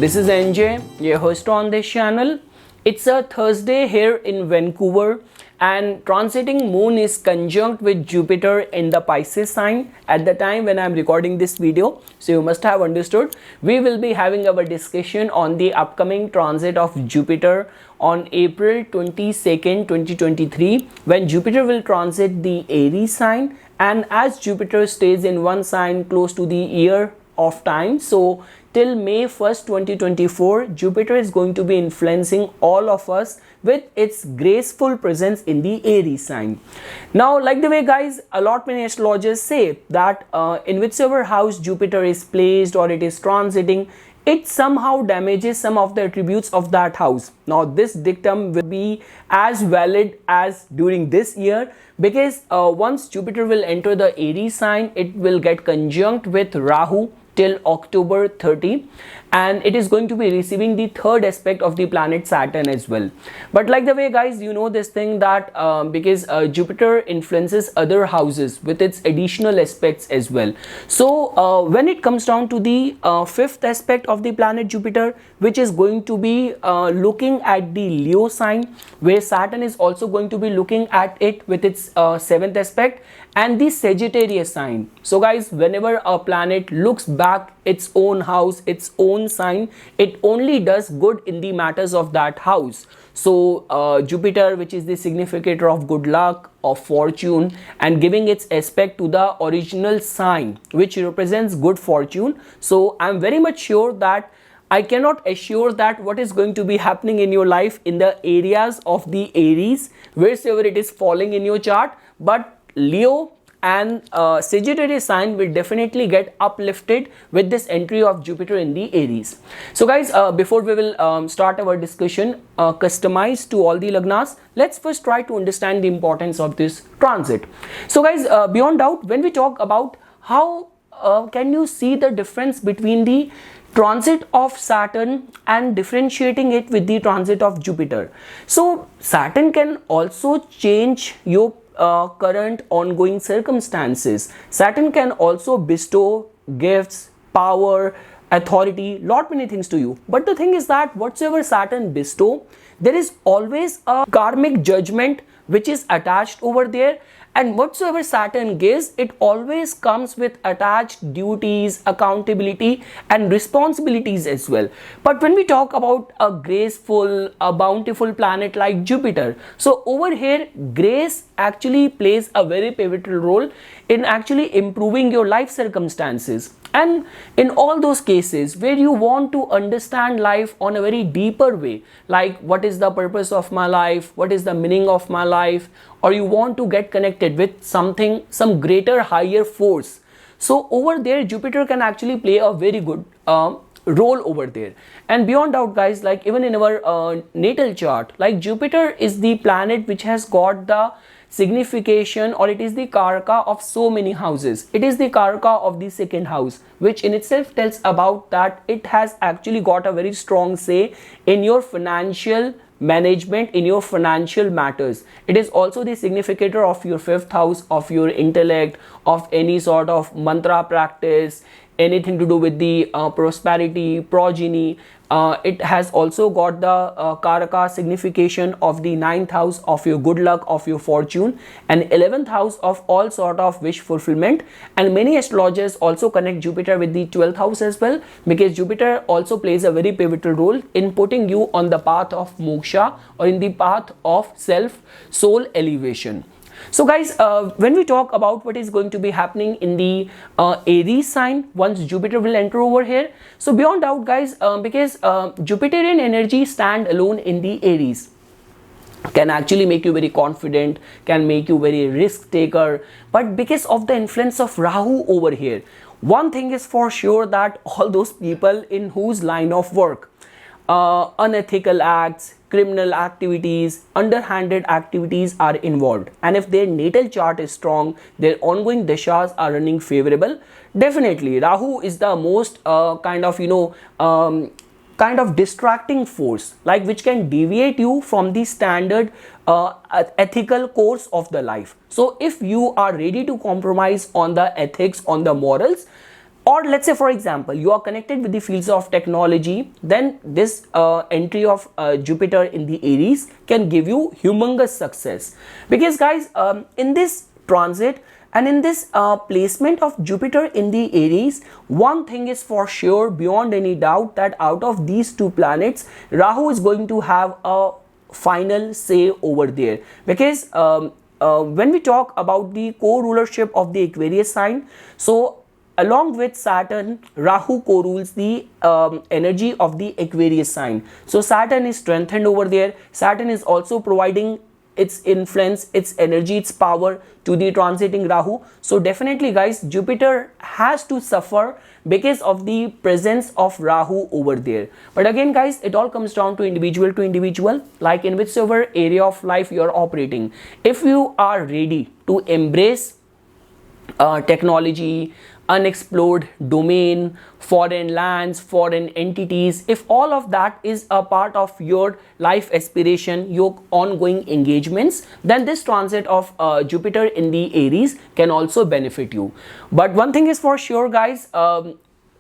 This is NJ, your host on this channel. It's a Thursday here in Vancouver, and transiting moon is conjunct with Jupiter in the Pisces sign at the time when I'm recording this video. So you must have understood we will be having our discussion on the upcoming transit of Jupiter on April 22nd, 2023, when Jupiter will transit the Aries sign. And as Jupiter stays in one sign close to the year of time, so till May 1st 2024, Jupiter is going to be influencing all of us with its graceful presence in the Aries sign. Now, like the way guys, a lot many astrologers say that in whichever house Jupiter is placed or it is transiting, it somehow damages some of the attributes of that house. Now this dictum will be as valid as during this year, because once Jupiter will enter the Aries sign, it will get conjunct with Rahu till October 30, and it is going to be receiving the third aspect of the planet Saturn as well. But like the way guys, you know this thing that because Jupiter influences other houses with its additional aspects as well. So when it comes down to the fifth aspect of the planet Jupiter, which is going to be looking at the Leo sign, where Saturn is also going to be looking at it with its seventh aspect, and the Sagittarius sign. So guys, whenever a planet looks back its own house, its own sign, it only does good in the matters of that house. So Jupiter, which is the significator of good luck, of fortune, and giving its aspect to the original sign which represents good fortune. So I'm very much sure that I cannot assure that what is going to be happening in your life in the areas of the Aries, wherever it is falling in your chart, but Leo and Sagittarius sign will definitely get uplifted with this entry of Jupiter in the Aries. So guys, before we will start our discussion customized to all the lagnas, let's first try to understand the importance of this transit. So guys, beyond doubt, when we talk about how can you see the difference between the transit of Saturn and differentiating it with the transit of Jupiter. So Saturn can also change your current ongoing circumstances. Saturn can also bestow gifts, power, authority, lot many things to you. But the thing is that whatsoever Saturn bestow, there is always a karmic judgment which is attached over there, and whatsoever Saturn gives, it always comes with attached duties, accountability, and responsibilities as well. But when we talk about a graceful, a bountiful planet like Jupiter, so over here grace actually plays a very pivotal role in actually improving your life circumstances. And in all those cases where you want to understand life on a very deeper way, like what is the purpose of my life, what is the meaning of my life, or you want to get connected with something, some greater higher force, so over there Jupiter can actually play a very good role over there. And beyond doubt guys, like even in our natal chart, like Jupiter is the planet which has got the signification, or it is the karaka of so many houses. It is the karaka of the second house, which in itself tells about that it has actually got a very strong say in your financial management, in your financial matters. It is also the significator of your fifth house, of your intellect, of any sort of mantra practice, anything to do with the prosperity, progeny. It has also got the karaka signification of the ninth house of your good luck, of your fortune, and 11th house of all sort of wish fulfillment. And many astrologers also connect Jupiter with the 12th house as well, because Jupiter also plays a very pivotal role in putting you on the path of moksha, or in the path of self soul elevation. So guys, when we talk about what is going to be happening in the Aries sign once Jupiter will enter over here, so beyond doubt guys, because Jupiterian energy stand alone in the Aries can actually make you very confident, can make you very risk taker. But because of the influence of Rahu over here, one thing is for sure, that all those people in whose line of work unethical acts, criminal activities, underhanded activities are involved, and if their natal chart is strong, their ongoing dashas are running favorable, definitely Rahu is the most kind of distracting force, like which can deviate you from the standard ethical course of the life. So if you are ready to compromise on the ethics, on the morals, Or let's say, for example, you are connected with the fields of technology, then this entry of Jupiter in the Aries can give you humongous success. Because guys, in this transit and in this placement of Jupiter in the Aries, one thing is for sure beyond any doubt, that out of these two planets, Rahu is going to have a final say over there. Because when we talk about the co-rulership of the Aquarius sign, so along with Saturn, Rahu co-rules the energy of the Aquarius sign. So Saturn is strengthened over there. Saturn is also providing its influence, its energy, its power to the transiting Rahu. So definitely guys, Jupiter has to suffer because of the presence of Rahu over there. But again guys, it all comes down to individual, like in whichever area of life you are operating. If you are ready to embrace technology, unexplored domain, foreign lands, foreign entities, if all of that is a part of your life aspiration, your ongoing engagements, then this transit of Jupiter in the Aries can also benefit you. But one thing is for sure guys, the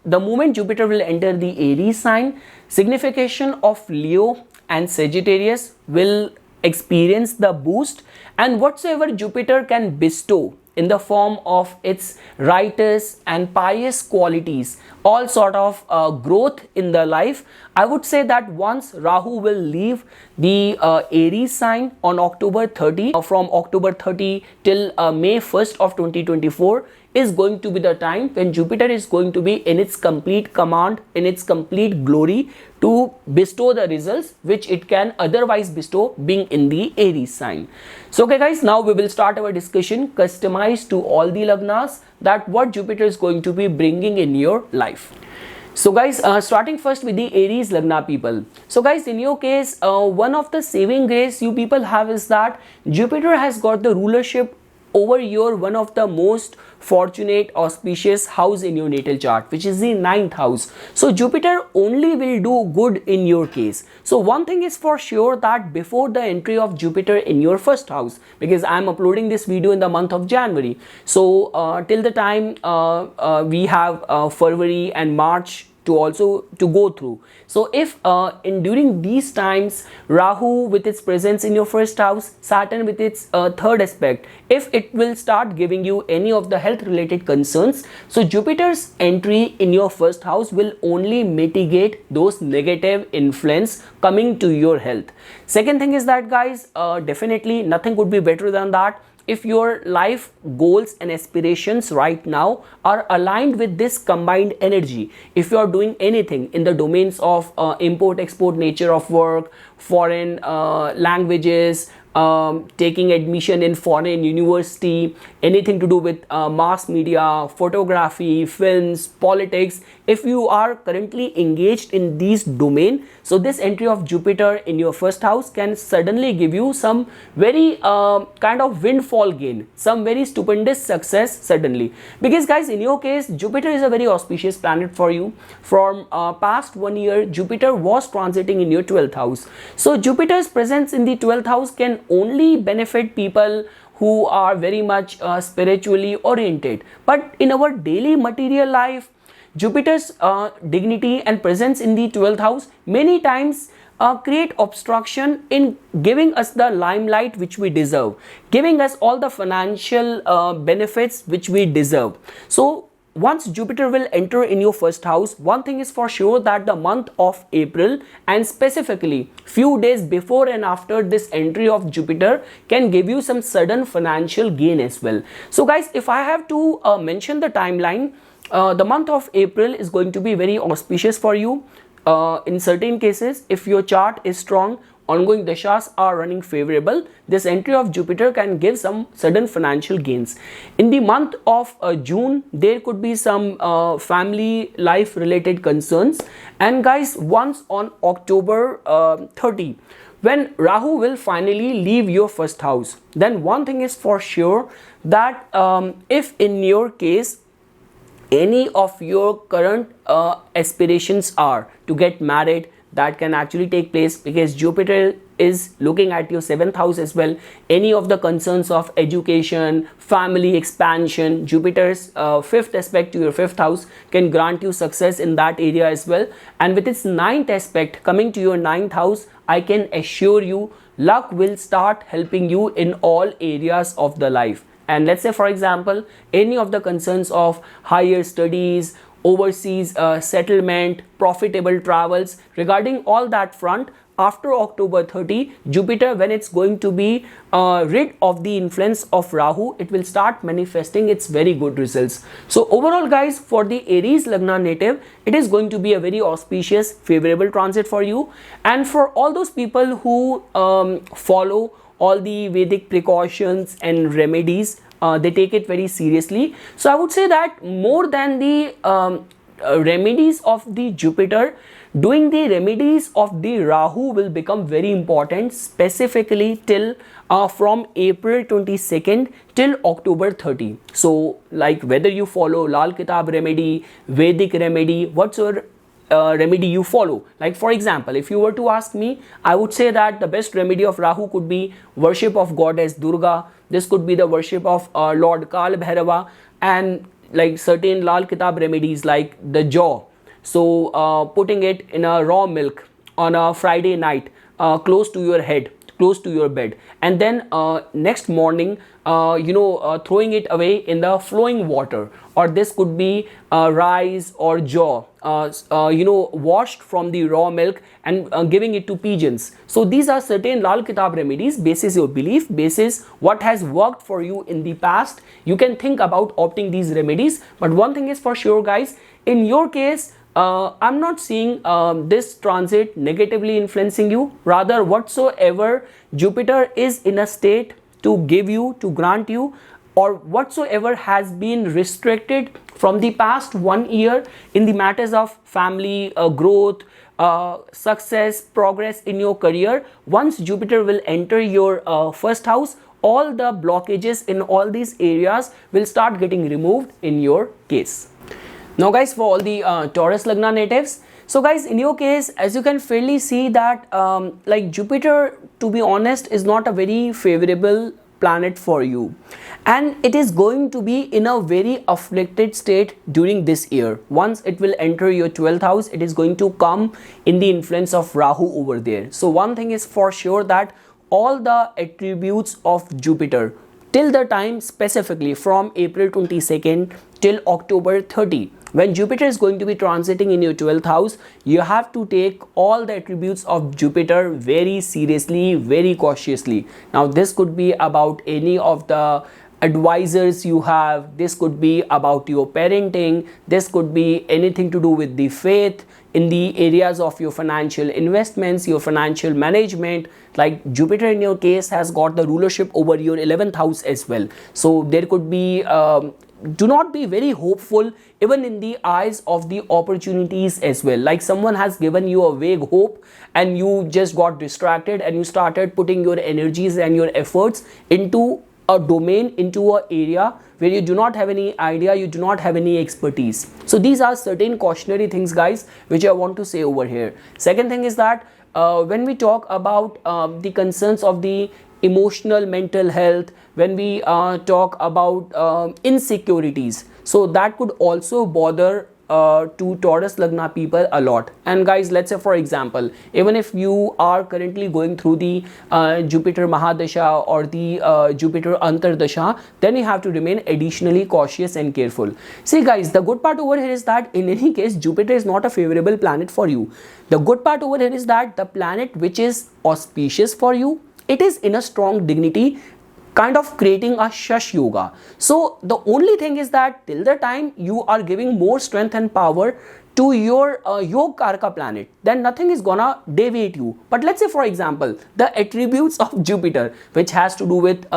moment Jupiter will enter the Aries sign, signification of Leo and Sagittarius will experience the boost, and whatsoever Jupiter can bestow in the form of its righteous and pious qualities, all sort of growth in the life, I would say that once Rahu will leave the Aries sign on October 30, from October 30 till May 1st of 2024, is going to be the time when Jupiter is going to be in its complete command, in its complete glory, to bestow the results which it can otherwise bestow being in the Aries sign. So okay guys, now we will start our discussion customized to all the lagnas, that what Jupiter is going to be bringing in your life. So guys, starting first with the Aries lagna people. So guys, in your case, one of the saving grace you people have is that Jupiter has got the rulership over your one of the most fortunate auspicious house in your natal chart, which is the 9th house. So Jupiter only will do good in your case. So one thing is for sure, that before the entry of Jupiter in your first house, because I am uploading this video in the month of January, so till the time we have February and March to also to go through. So if during these times, Rahu with its presence in your first house, Saturn with its third aspect, if it will start giving you any of the health related concerns, so Jupiter's entry in your first house will only mitigate those negative influence coming to your health. Second thing is that guys, definitely nothing could be better than that if your life goals and aspirations right now are aligned with this combined energy. If you are doing anything in the domains of import export nature of work, foreign languages, taking admission in foreign university, anything to do with mass media, photography, films, politics, if you are currently engaged in these domain, so this entry of Jupiter in your first house can suddenly give you some very kind of windfall gain, some very stupendous success suddenly. Because guys, in your case, Jupiter is a very auspicious planet for you. From past 1 year, Jupiter was transiting in your 12th house. So Jupiter's presence in the 12th house can only benefit people who are very much spiritually oriented. But in our daily material life, Jupiter's dignity and presence in the 12th house many times create obstruction in giving us the limelight which we deserve, giving us all the financial benefits which we deserve. So once Jupiter will enter in your first house, one thing is for sure, that the month of April, and specifically few days before and after this entry of Jupiter, can give you some sudden financial gain as well. So guys, if I have to mention the timeline, the month of April is going to be very auspicious for you. In certain cases, if your chart is strong, ongoing dashas are running favorable, this entry of Jupiter can give some sudden financial gains. In the month of June, there could be some family life related concerns. And guys, once on October 30, when Rahu will finally leave your first house, then one thing is for sure, that if in your case any of your current aspirations are to get married, that can actually take place, because Jupiter is looking at your 7th house as well. Any of the concerns of education, family expansion, Jupiter's 5th aspect to your 5th house can grant you success in that area as well. And with its 9th aspect coming to your 9th house, I can assure you luck will start helping you in all areas of the life. And let's say, for example, any of the concerns of higher studies, overseas settlement, profitable travels, regarding all that front, after October 30, Jupiter, when it's going to be rid of the influence of Rahu, it will start manifesting its very good results. So overall guys, for the Aries Lagna native, it is going to be a very auspicious, favorable transit for you. And for all those people who follow all the Vedic precautions and remedies, they take it very seriously. So I would say that more than the remedies of the Jupiter, doing the remedies of the Rahu will become very important, specifically till from April 22nd till October 30. So like whether you follow Lal Kitab remedy, Vedic remedy, whatsoever remedy you follow. Like for example, if you were to ask me, I would say that the best remedy of Rahu could be worship of goddess Durga. This could be the worship of Lord Kal Bhairava, and like certain Lal Kitab remedies like the jaw. So putting it in a raw milk on a Friday night, close to your head, close to your bed, and then next morning throwing it away in the flowing water. Or this could be rice or jaw washed from the raw milk and giving it to pigeons. So these are certain Lal Kitab remedies, basis your belief, basis what has worked for you in the past. You can think about opting these remedies. But one thing is for sure guys, in your case, I'm not seeing this transit negatively influencing you. Rather, whatsoever Jupiter is in a state to give you, to grant you, or whatsoever has been restricted from the past 1 year in the matters of family, growth, success, progress in your career, once Jupiter will enter your first house, all the blockages in all these areas will start getting removed in your case. Now guys, for all the Taurus Lagna natives, so guys, in your case, as you can fairly see that like Jupiter, to be honest, is not a very favorable planet for you, and it is going to be in a very afflicted state during this year. Once it will enter your 12th house, it is going to come in the influence of Rahu over there. So one thing is for sure, that all the attributes of Jupiter till the time, specifically from April 22nd till October 30, when Jupiter is going to be transiting in your 12th house, you have to take all the attributes of Jupiter very seriously, very cautiously. Now this could be about any of the advisors you have, this could be about your parenting, this could be anything to do with the faith, in the areas of your financial investments, your financial management. Like Jupiter in your case has got the rulership over your 11th house as well. So there could be do not be very hopeful even in the eyes of the opportunities as well. Like someone has given you a vague hope and you just got distracted and you started putting your energies and your efforts into a domain, into an area where you do not have any idea, you do not have any expertise. So these are certain cautionary things guys which I want to say over here. Second thing is that when we talk about the concerns of the emotional mental health, when we talk about insecurities, so that could also bother to Taurus Lagna people a lot. And guys, let's say for example, even if you are currently going through the Jupiter Mahadasha or the Jupiter Antardasha, then you have to remain additionally cautious and careful. See guys, the good part over here is that in any case, Jupiter is not a favorable planet for you. The good part over here is that the planet which is auspicious for you, it is in a strong dignity, kind of creating a Shash Yoga. So the only thing is that till the time you are giving more strength and power to your Yog Karaka planet, then nothing is gonna deviate you. But let's say for example, the attributes of Jupiter, which has to do with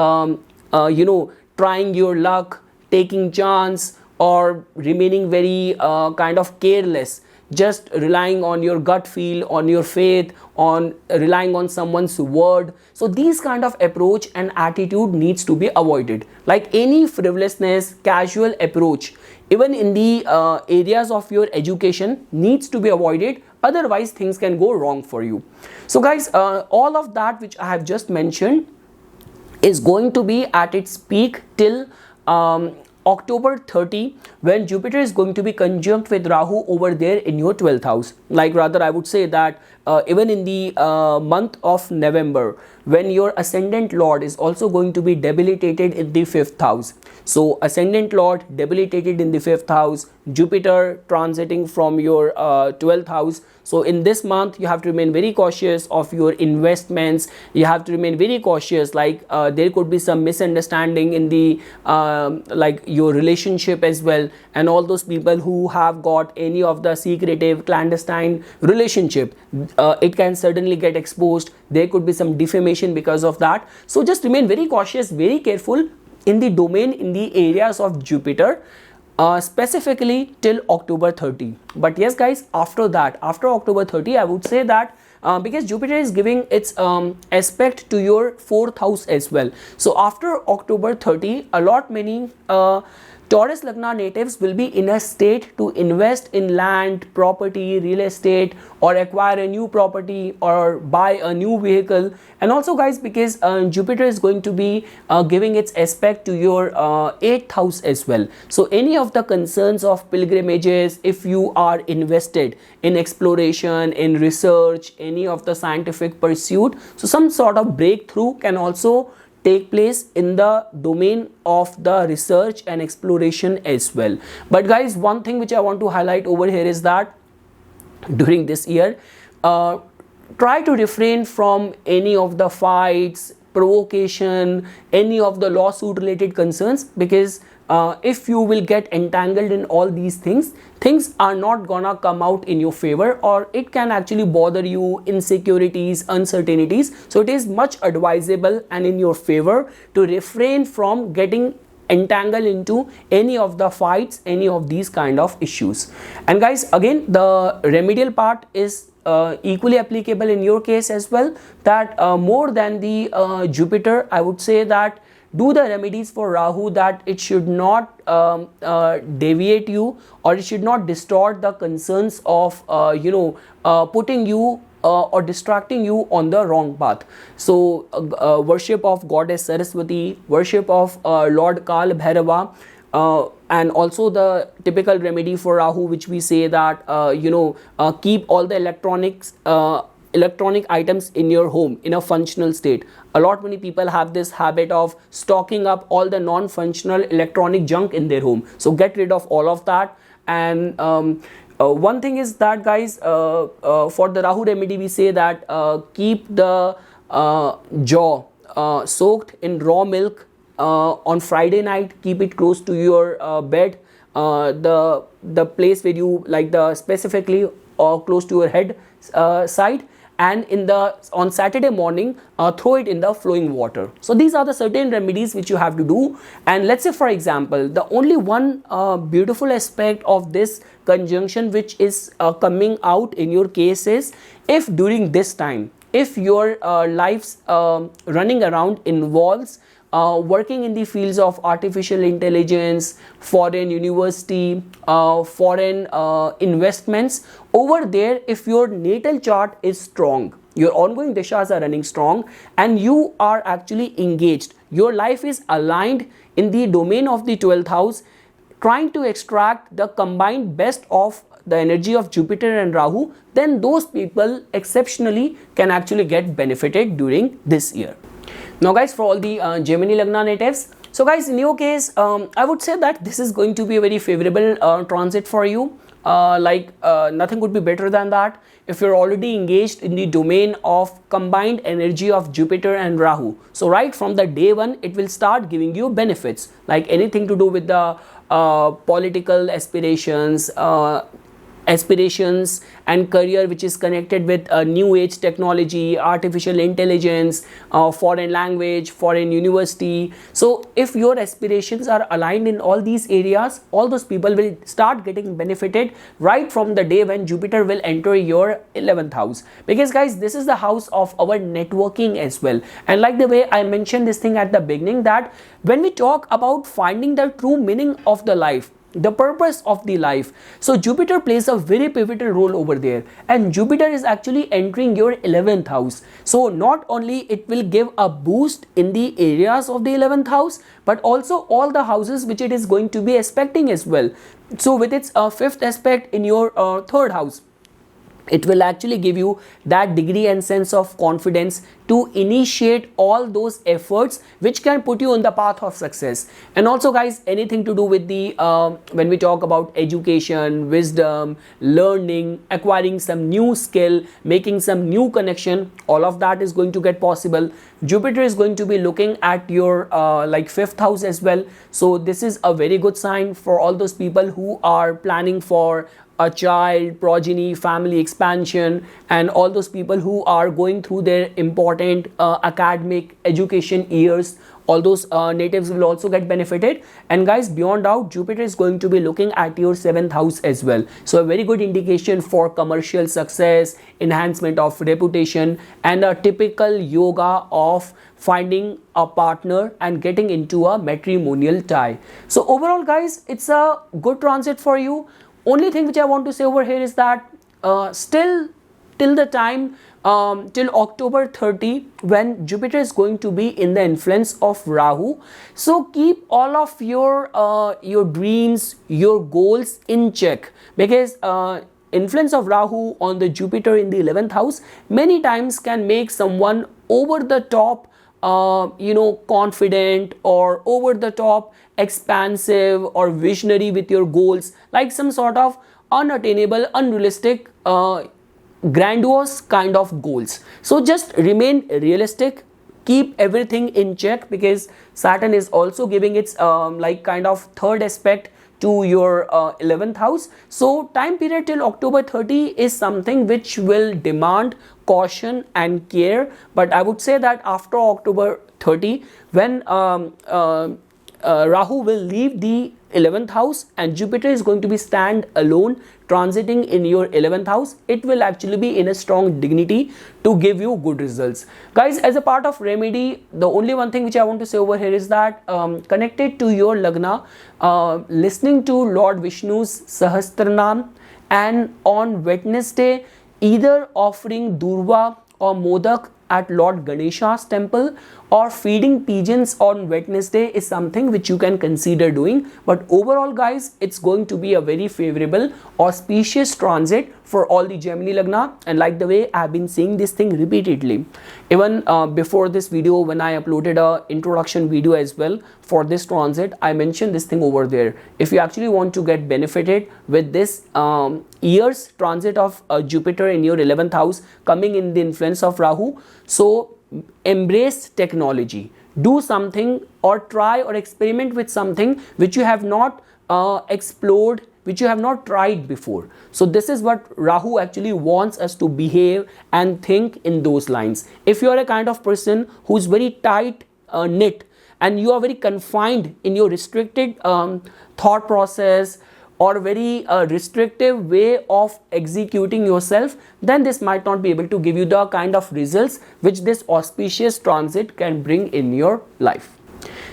trying your luck, taking chance, or remaining very kind of careless, just relying on your gut feel, on your faith, on relying on someone's word. So these kind of approach and attitude needs to be avoided. Like any frivolousness, casual approach, even in the areas of your education, needs to be avoided otherwise things can go wrong for you. So guys, all of that which I have just mentioned is going to be at its peak till October 30, when Jupiter is going to be conjunct with Rahu over there in your 12th house. Like rather I would say that even in the month of November, when your ascendant lord is also going to be debilitated in the 5th house. So ascendant lord debilitated in the 5th house, Jupiter transiting from your 12th house. So in this month you have to remain very cautious of your investments. You have to remain very cautious, like there could be some misunderstanding in the like your relationship as well, and all those people who have got any of the secretive clandestine relationship, it can certainly get exposed. There could be some defamation because of that. So just remain very cautious, very careful in the domain, in the areas of Jupiter, specifically till October 30. But yes guys, after that, after October 30, I would say that because Jupiter is giving its aspect to your 4th house as well. So after October 30, a lot many Taurus Lagna natives will be in a state to invest in land, property, real estate, or acquire a new property or buy a new vehicle. And also guys, because Jupiter is going to be giving its aspect to your 8th house as well. So any of the concerns of pilgrimages, if you are invested in exploration, in research, any of the scientific pursuit, so some sort of breakthrough can also take place in the domain of the research and exploration as well. But guys, one thing which I want to highlight over here is that during this year, try to refrain from any of the fights, provocation, any of the lawsuit related concerns, because if you will get entangled in all these things, things are not gonna come out in your favor, or it can actually bother you, insecurities, uncertainties. So it is much advisable and in your favor to refrain from getting entangled into any of the fights, any of these kind of issues. And guys, again, the remedial part is equally applicable in your case as well, that more than the Jupiter, I would say that do the remedies for Rahu, that it should not deviate you, or it should not distort the concerns of putting you or distracting you on the wrong path. So worship of goddess Saraswati, worship of Lord Kal Bhairava, and also the typical remedy for Rahu, which we say that keep all the electronic items in your home in a functional state. A lot many people have this habit of stocking up all the non-functional electronic junk in their home. So get rid of all of that. And one thing is that guys, for the Rahu remedy, we say that keep the jaw soaked in raw milk on Friday night. Keep it close to your bed, the place where you like, the specifically or close to your head side. And on Saturday morning, throw it in the flowing water. So these are the certain remedies which you have to do. And let's say, for example, the only one beautiful aspect of this conjunction which is coming out in your case is, if during this time, if your life's running around involves working in the fields of artificial intelligence, foreign university, foreign investments, over there, if your natal chart is strong, your ongoing dishas are running strong, and you are actually engaged, your life is aligned in the domain of the 12th house, trying to extract the combined best of the energy of Jupiter and Rahu, then those people exceptionally can actually get benefited during this year. Now guys, for all the Gemini Lagna natives, so guys, in your case, I would say that this is going to be a very favorable transit for you. Nothing could be better than that. If you're already engaged in the domain of combined energy of Jupiter and Rahu, so right from the day one, it will start giving you benefits, like anything to do with the political aspirations and career which is connected with new age technology, artificial intelligence, foreign language, foreign university. So if your aspirations are aligned in all these areas, all those people will start getting benefited right from the day when Jupiter will enter your 11th house. Because guys, this is the house of our networking as well. And like the way I mentioned this thing at the beginning, that when we talk about finding the true meaning of the life, the purpose of the life. So Jupiter plays a very pivotal role over there, and Jupiter is actually entering your 11th house. So not only it will give a boost in the areas of the 11th house, but also all the houses which it is going to be aspecting as well. So with its fifth aspect in your third house, it will actually give you that degree and sense of confidence to initiate all those efforts which can put you on the path of success. And also guys, anything to do with the when we talk about education, wisdom, learning, acquiring some new skill, making some new connection, all of that is going to get possible. Jupiter is going to be looking at your like 5th house as well. So this is a very good sign for all those people who are planning for a child, progeny, family expansion, and all those people who are going through their important academic education years. All those natives will also get benefited. And guys, beyond doubt, Jupiter is going to be looking at your 7th house as well. So a very good indication for commercial success, enhancement of reputation, and a typical yoga of finding a partner and getting into a matrimonial tie. So overall guys, it's a good transit for you. Only thing which I want to say over here is that still till the time till October 30, when Jupiter is going to be in the influence of Rahu, so keep all of your dreams, your goals in check, because influence of Rahu on the Jupiter in the 11th house many times can make someone over the top confident, or over the top expansive or visionary with your goals, like some sort of unattainable, unrealistic, grandiose kind of goals. So just remain realistic, keep everything in check, because Saturn is also giving its like kind of third aspect to your 11th house. So time period till October 30 is something which will demand caution and care. But I would say that after October 30, when Rahu will leave the 11th house and Jupiter is going to be stand alone transiting in your 11th house, it will actually be in a strong dignity to give you good results. Guys, as a part of remedy, the only one thing which I want to say over here is that connected to your Lagna, listening to Lord Vishnu's Sahasranam, and on Wednesday either offering Durva or Modak at Lord Ganesha's temple, or feeding pigeons on Wednesday is something which you can consider doing. But overall guys, it's going to be a very favorable, auspicious transit for all the Gemini Lagna. And like the way I've been saying this thing repeatedly, even before this video, when I uploaded a introduction video as well for this transit, I mentioned this thing over there. If you actually want to get benefited with this year's transit of Jupiter in your 11th house coming in the influence of Rahu, so embrace technology, do something or try or experiment with something which you have not explored, which you have not tried before. So this is what Rahu actually wants us to behave and think in those lines. If you are a kind of person who's very tight knit and you are very confined in your restricted thought process or very restrictive way of executing yourself, then this might not be able to give you the kind of results which this auspicious transit can bring in your life.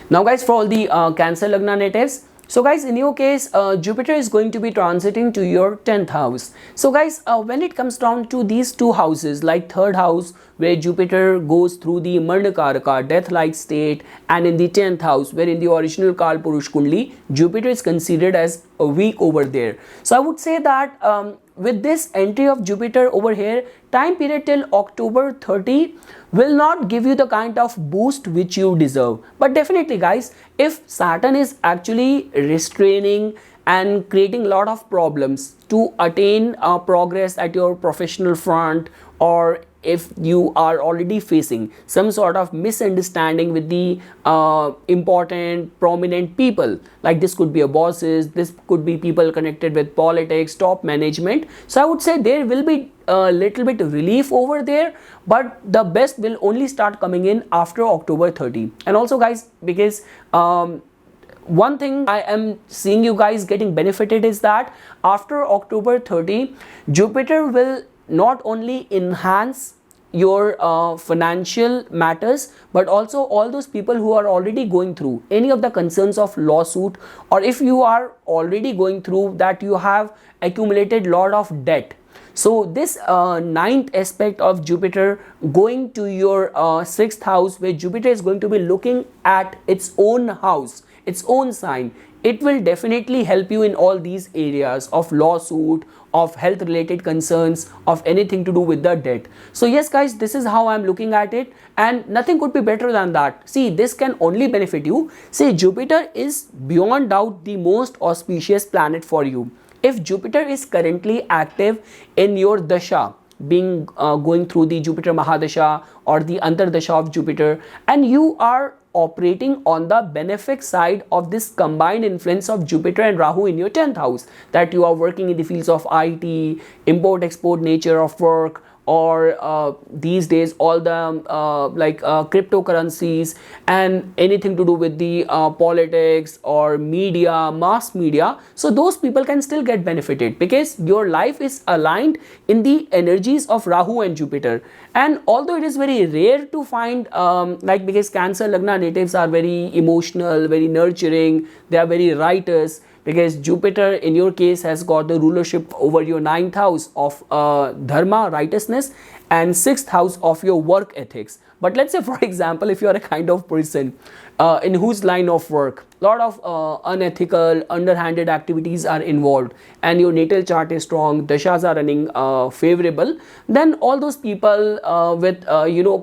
Now guys, for all the Cancer Lagna natives, so guys, in your case, Jupiter is going to be transiting to your 10th house. So guys, when it comes down to these two houses, like 3rd house where Jupiter goes through the Marnakaraka, death-like state, and in the 10th house where in the original Kal Purush Kundli, Jupiter is considered as a weak over there. So I would say that with this entry of Jupiter over here, time period till October 30 will not give you the kind of boost which you deserve. But definitely guys, if Saturn is actually restraining and creating a lot of problems to attain progress at your professional front, or if you are already facing some sort of misunderstanding with the important prominent people, like this could be a bosses, this could be people connected with politics, top management, so I would say there will be a little bit of relief over there, but the best will only start coming in after October 30. And also guys, because one thing I am seeing you guys getting benefited is that after October 30, Jupiter will not only enhance your financial matters, but also all those people who are already going through any of the concerns of lawsuit, or if you are already going through that you have accumulated lot of debt. So this ninth aspect of Jupiter going to your sixth house, where Jupiter is going to be looking at its own house, its own sign, it will definitely help you in all these areas of lawsuit, of health related concerns, of anything to do with the debt. So yes guys, this is how I'm looking at it, and nothing could be better than that. See, this can only benefit you. See, Jupiter is beyond doubt the most auspicious planet for you. If Jupiter is currently active in your dasha, being going through the Jupiter Mahadasha or the Antardasha of Jupiter, and you are operating on the benefic side of this combined influence of Jupiter and Rahu in your 10th house, that you are working in the fields of IT, import export nature of work, or these days all the cryptocurrencies and anything to do with the politics or media, mass media. So those people can still get benefited because your life is aligned in the energies of Rahu and Jupiter. And although it is very rare to find because Cancer Lagna natives are very emotional, very nurturing, they are very writers, because Jupiter in your case has got the rulership over your 9th house of dharma, righteousness, and 6th house of your work ethics. But let's say, for example, if you are a kind of person in whose line of work lot of unethical, underhanded activities are involved, and your natal chart is strong, dashas are running favorable, then all those people with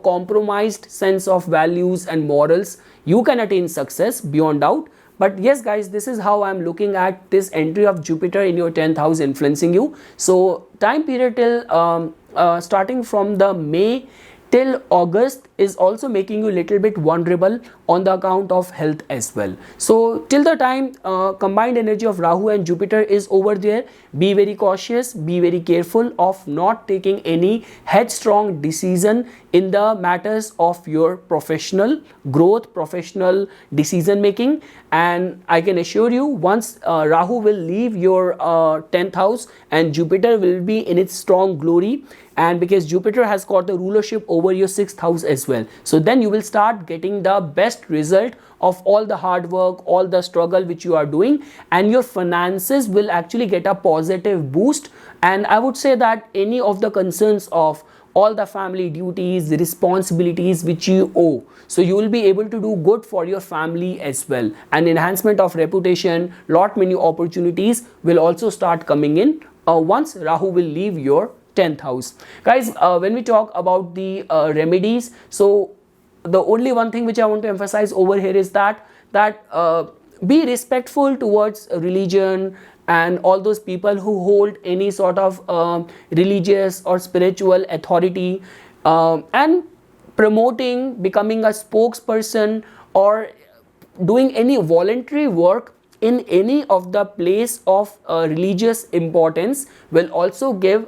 compromised sense of values and morals, you can attain success beyond doubt. But yes guys, this is how I'm looking at this entry of Jupiter in your 10th house influencing you. So time period till starting from the May till August is also making you a little bit vulnerable on the account of health as well. So till the time combined energy of Rahu and Jupiter is over there, be very cautious, be very careful of not taking any headstrong decision in the matters of your professional growth, professional decision making. And I can assure you, once Rahu will leave your 10th house and Jupiter will be in its strong glory, and because Jupiter has got the rulership over your 6th house as well, so then you will start getting the best result of all the hard work, all the struggle which you are doing, and your finances will actually get a positive boost. And I would say that any of the concerns of all the family duties, the responsibilities which you owe, so you will be able to do good for your family as well, and enhancement of reputation, lot many opportunities will also start coming in once Rahu will leave your 10th house. Guys, when we talk about the remedies, so the only one thing which I want to emphasize over here is that be respectful towards religion and all those people who hold any sort of religious or spiritual authority, and promoting, becoming a spokesperson, or doing any voluntary work in any of the place of religious importance will also give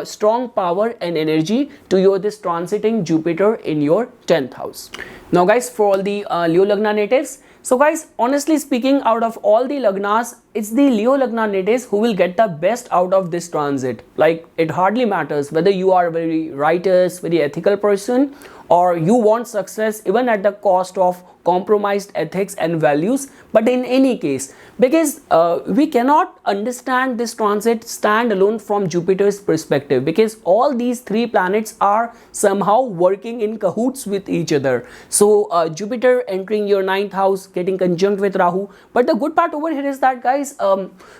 strong power and energy to your this transiting Jupiter in your 10th house. Now guys, for all the Leo Lagna natives, so guys, honestly speaking, out of all the Lagnas, it's the Leo Lagna natives who will get the best out of this transit. Like, it hardly matters whether you are a very righteous, very ethical person, or you want success even at the cost of compromised ethics and values. But in any case, because we cannot understand this transit stand alone from Jupiter's perspective, because all these three planets are somehow working in cahoots with each other. So Jupiter entering your 9th house, getting conjunct with Rahu. But the good part over here is that, guys,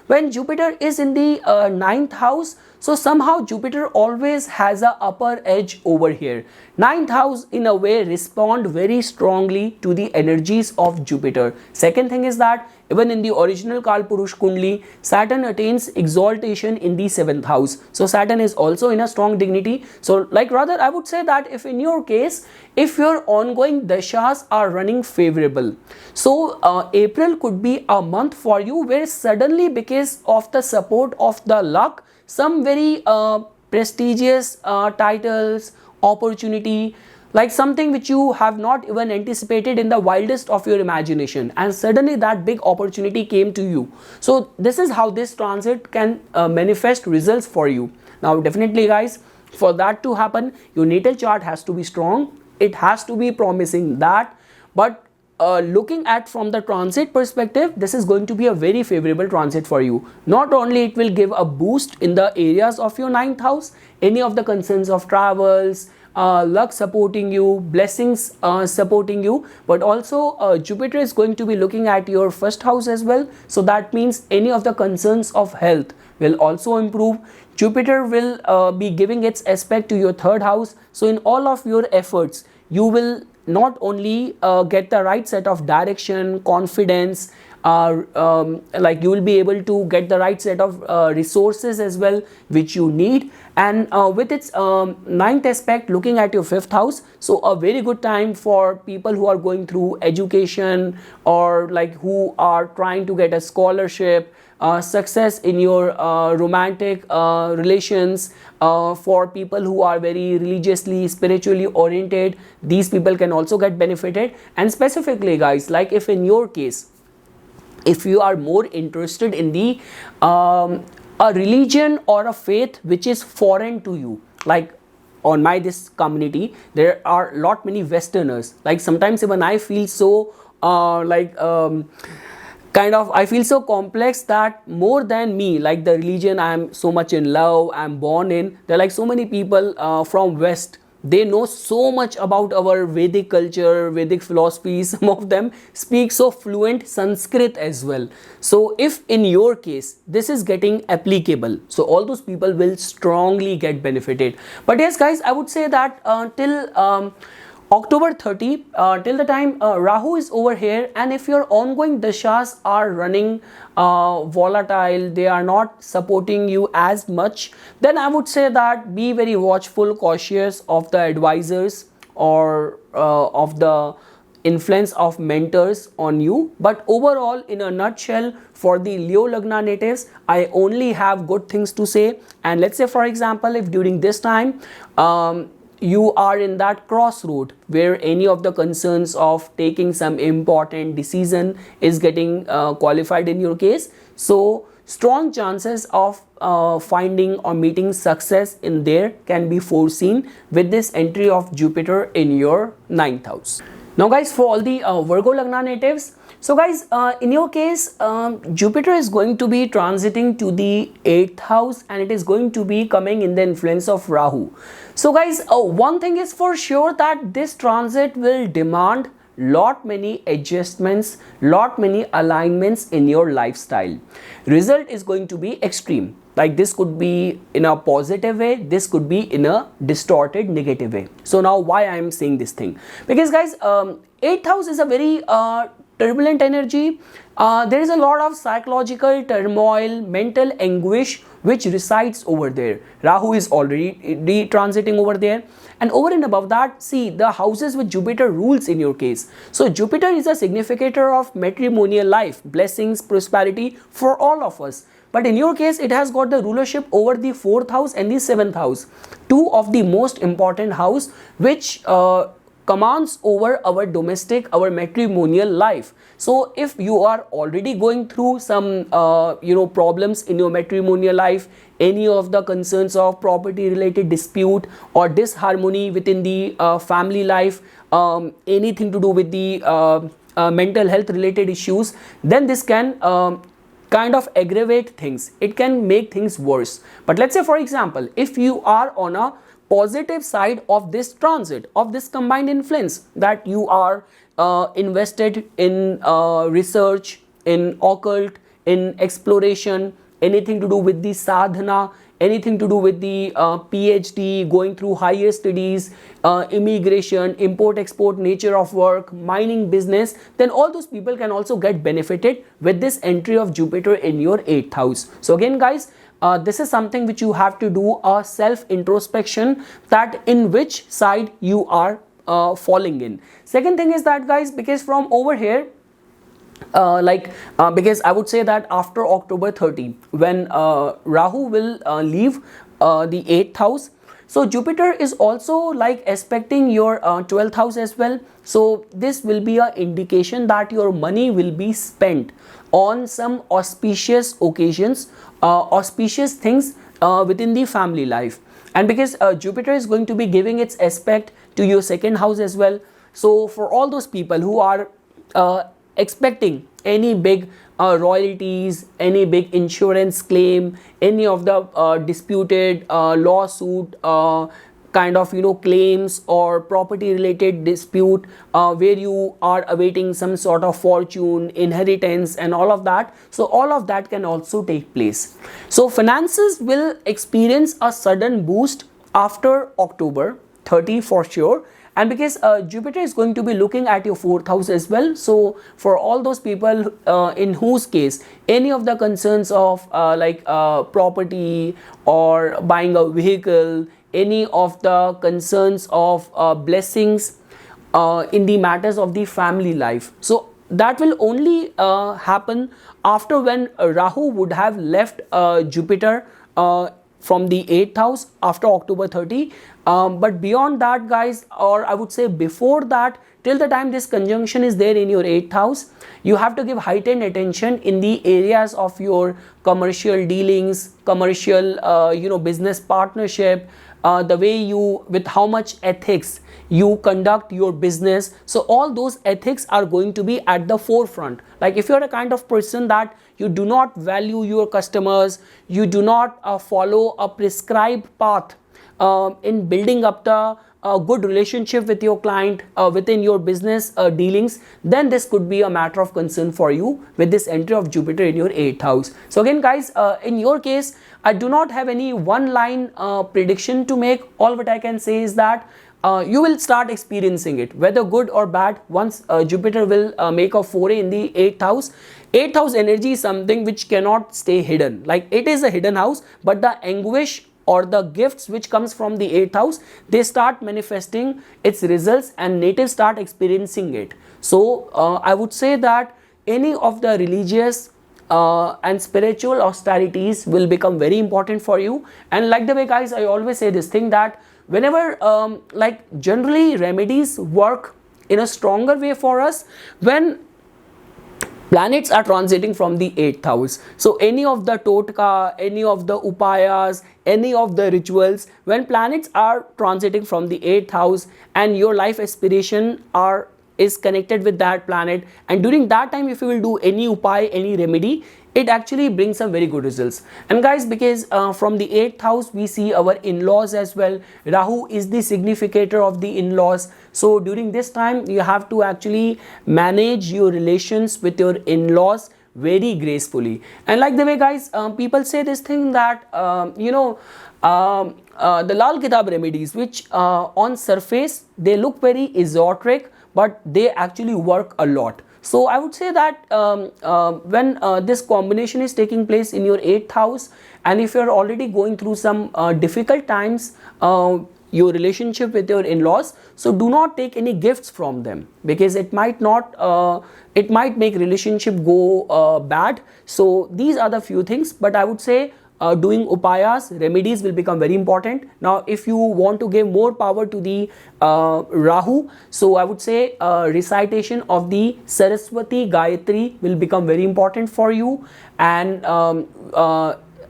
when Jupiter is in the 9th house, so somehow Jupiter always has a upper edge over here. 9th house in a way respond very strongly to the energies of Jupiter. Second thing is that even in the original Kalpurush Kundli, Saturn attains exaltation in the 7th house. So Saturn is also in a strong dignity. So like, rather I would say that if in your case, if your ongoing dashas are running favorable, so April could be a month for you where suddenly, because of the support of the luck, some very prestigious titles, opportunity, like something which you have not even anticipated in the wildest of your imagination, and suddenly that big opportunity came to you. So this is how this transit can manifest results for you. Now definitely guys, For that to happen, your natal chart has to be strong, it has to be promising that. But looking at from the transit perspective, this is going to be a very favorable transit for you. Not only it will give a boost in the areas of your 9th house, any of the concerns of travels, luck supporting you, blessings supporting you, but also Jupiter is going to be looking at your 1st house as well. So that means any of the concerns of health will also improve. Jupiter will be giving its aspect to your 3rd house. So in all of your efforts, you will not only get the right set of direction, confidence, like you will be able to get the right set of resources as well which you need. And with its 9th aspect looking at your 5th house, so a very good time for people who are going through education, or like who are trying to get a scholarship, success in your romantic relations, for people who are very religiously, spiritually oriented, these people can also get benefited. And specifically guys, like if in your case, if you are more interested in the a religion or a faith which is foreign to you, like on my this community there are many Westerners, like sometimes even I feel so I feel so complex that more than me, like the religion I'm so much in love, I'm born in, there are like so many people from West, they know so much about our Vedic culture, Vedic philosophy. Some of them speak so fluent Sanskrit as well. So if in your case this is getting applicable, so all those people will strongly get benefited. But yes guys, I would say that till October 30, till the time Rahu is over here, and if your ongoing dashas are running volatile, they are not supporting you as much, then I would say that be very watchful, cautious of the advisors or of the influence of mentors on you. But overall, in a nutshell, for the Leo Lagna natives, I only have good things to say. And let's say for example, if during this time you are in that crossroad where any of the concerns of taking some important decision is getting qualified in your case, so strong chances of finding or meeting success in there can be foreseen with this entry of Jupiter in your 9th house. Now guys, for all the Virgo Lagna natives, so guys, in your case, Jupiter is going to be transiting to the 8th house, and it is going to be coming in the influence of Rahu. So guys, one thing is for sure that this transit will demand many adjustments, many alignments in your lifestyle. Result is going to be extreme. Like this could be in a positive way, this could be in a distorted negative way. So now why I am saying this thing? Because guys, 8th house is a very turbulent energy. There is a lot of psychological turmoil, mental anguish which resides over there. Rahu is already transiting over there, and over and above that, see the houses with Jupiter rules in your case. So Jupiter is a significator of matrimonial life, blessings, prosperity for all of us. But in your case, it has got the rulership over the 4th house and the 7th house, two of the most important house which commands over our domestic, our matrimonial life. So if you are already going through some problems in your matrimonial life, any of the concerns of property related dispute or disharmony within the family life, anything to do with the mental health related issues, then this can kind of aggravate things. It can make things worse. But let's say for example, if you are on a positive side of this transit, of this combined influence, that you are invested in research, in occult, in exploration, anything to do with the sadhana, anything to do with the PhD, going through higher studies, immigration, import-export nature of work, mining business, then all those people can also get benefited with this entry of Jupiter in your 8th house. So again guys, this is something which you have to do a self-introspection, that in which side you are falling in. Second thing is that guys, because from over here, because I would say that after October 30, when Rahu will leave the 8th house, so Jupiter is also like aspecting your 12th house as well. So this will be an indication that your money will be spent on some auspicious occasions, auspicious things within the family life. and because Jupiter is going to be giving its aspect to your second house as well. So for all those people who are expecting any big royalties, any big insurance claim, any of the disputed lawsuit kind of claims or property related dispute where you are awaiting some sort of fortune, inheritance and all of that, so all of that can also take place. So finances will experience a sudden boost after October 30 for sure, and because Jupiter is going to be looking at your 4th house as well. So for all those people in whose case any of the concerns of property or buying a vehicle, any of the concerns of blessings in the matters of the family life, so that will only happen after when Rahu would have left Jupiter from the 8th house after October 30. But beyond that guys, or I would say before that, till the time this conjunction is there in your 8th house, you have to give heightened attention in the areas of your commercial dealings, commercial business partnership, the way you, with how much ethics you conduct your business. So all those ethics are going to be at the forefront. Like if you're a kind of person that you do not value your customers, you do not follow a prescribed path in building up the good relationship with your client within your business dealings, then this could be a matter of concern for you with this entry of Jupiter in your 8th house. So again guys, in your case I do not have any one line prediction to make. All what I can say is that you will start experiencing it, whether good or bad, once Jupiter will make a foray in the 8th house. 8th house energy is something which cannot stay hidden. Like it is a hidden house, but the anguish or the gifts which comes from the 8th house, they start manifesting its results and natives start experiencing it. So I would say that any of the religious and spiritual austerities will become very important for you. And like the way guys, I always say this thing that whenever generally remedies work in a stronger way for us when planets are transiting from the 8th house. So any of the totka, any of the upayas, any of the rituals, when planets are transiting from the 8th house and your life aspiration is connected with that planet, and during that time if you will do any upaya, any remedy, it actually brings some very good results. And guys, because from the 8th house we see our in-laws as well. Rahu is the significator of the in-laws. So during this time you have to actually manage your relations with your in-laws very gracefully. And like the way guys, people say this thing that the Lal Kitab remedies, which on surface they look very esoteric, but they actually work a lot. So I would say that when this combination is taking place in your 8th house, and if you're already going through some difficult times, your relationship with your in-laws, so do not take any gifts from them, because it might make relationship go bad. So these are the few things, but I would say doing upayas, remedies will become very important. Now if you want to give more power to the Rahu, so I would say recitation of the Saraswati Gayatri will become very important for you, and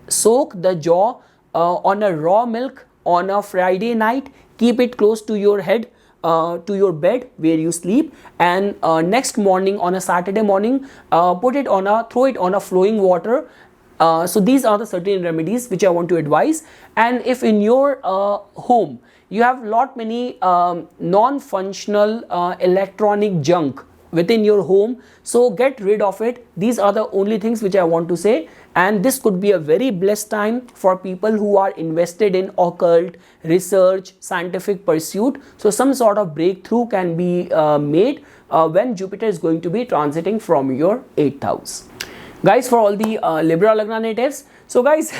soak the jaw on a raw milk on a Friday night, keep it close to your head, to your bed where you sleep, and next morning on a Saturday morning throw it on a flowing water. So these are the certain remedies which I want to advise. And if in your home you have many non-functional electronic junk within your home, so get rid of it. These are the only things which I want to say. And this could be a very blessed time for people who are invested in occult research, scientific pursuit. So some sort of breakthrough can be made when Jupiter is going to be transiting from your 8th house. Guys, for all the Libra Lagna natives, so guys,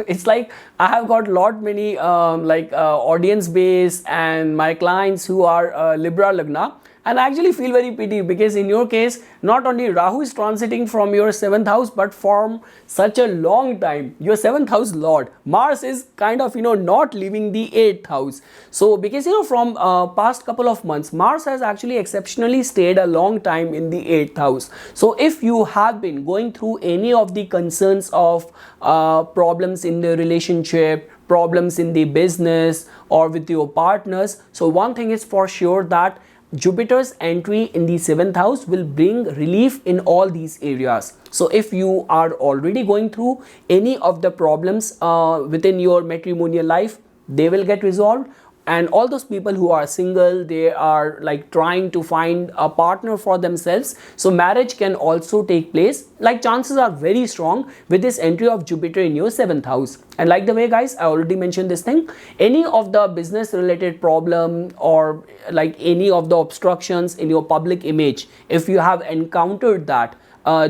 it's like I have got many audience base and my clients who are Libra Lagna, and I actually feel very pity, because in your case not only Rahu is transiting from your 7th house, but from such a long time your 7th house lord Mars is kind of not leaving the 8th house. So because from past couple of months Mars has actually exceptionally stayed a long time in the 8th house. So if you have been going through any of the concerns of problems in the relationship, problems in the business or with your partners. So one thing is for sure, that Jupiter's entry in the 7th house will bring relief in all these areas. So if you are already going through any of the problems within your matrimonial life, they will get resolved. And all those people who are single, they are like trying to find a partner for themselves, so marriage can also take place. Like chances are very strong with this entry of Jupiter in your 7th house. And like the way, guys, I already mentioned this thing, any of the business related problem or like any of the obstructions in your public image, if you have encountered that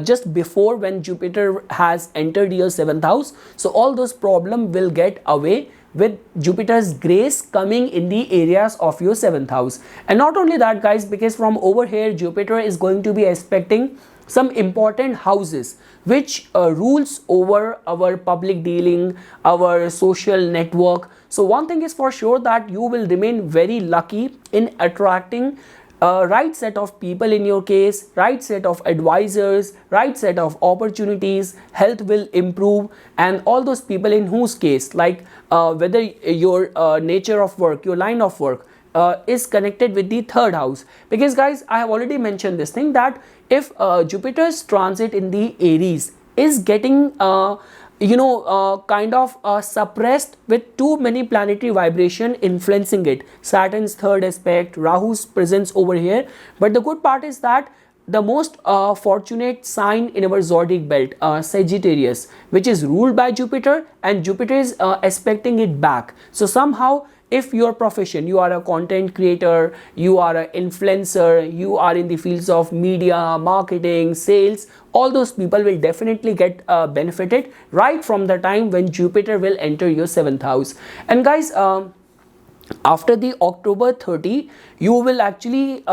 just before when Jupiter has entered your 7th house, so all those problems will get away with Jupiter's grace coming in the areas of your 7th house. And not only that, guys, because from over here Jupiter is going to be aspecting some important houses which rules over our public dealing, our social network. So one thing is for sure, that you will remain very lucky in attracting right set of people in your case, right set of advisors, right set of opportunities. Health will improve, and all those people in whose case, like whether your nature of work, your line of work is connected with the 3rd house. Because, guys, I have already mentioned this thing, that if Jupiter's transit in the Aries is getting kind of suppressed with too many planetary vibration influencing it, Saturn's 3rd aspect, Rahu's presence over here. But the good part is that the most fortunate sign in our zodiac belt, Sagittarius, which is ruled by Jupiter, and Jupiter is aspecting it back. So somehow, if your profession, you are a content creator, you are an influencer, you are in the fields of media, marketing, sales, all those people will definitely get benefited right from the time when Jupiter will enter your 7th house. And guys, after the October 30, you will actually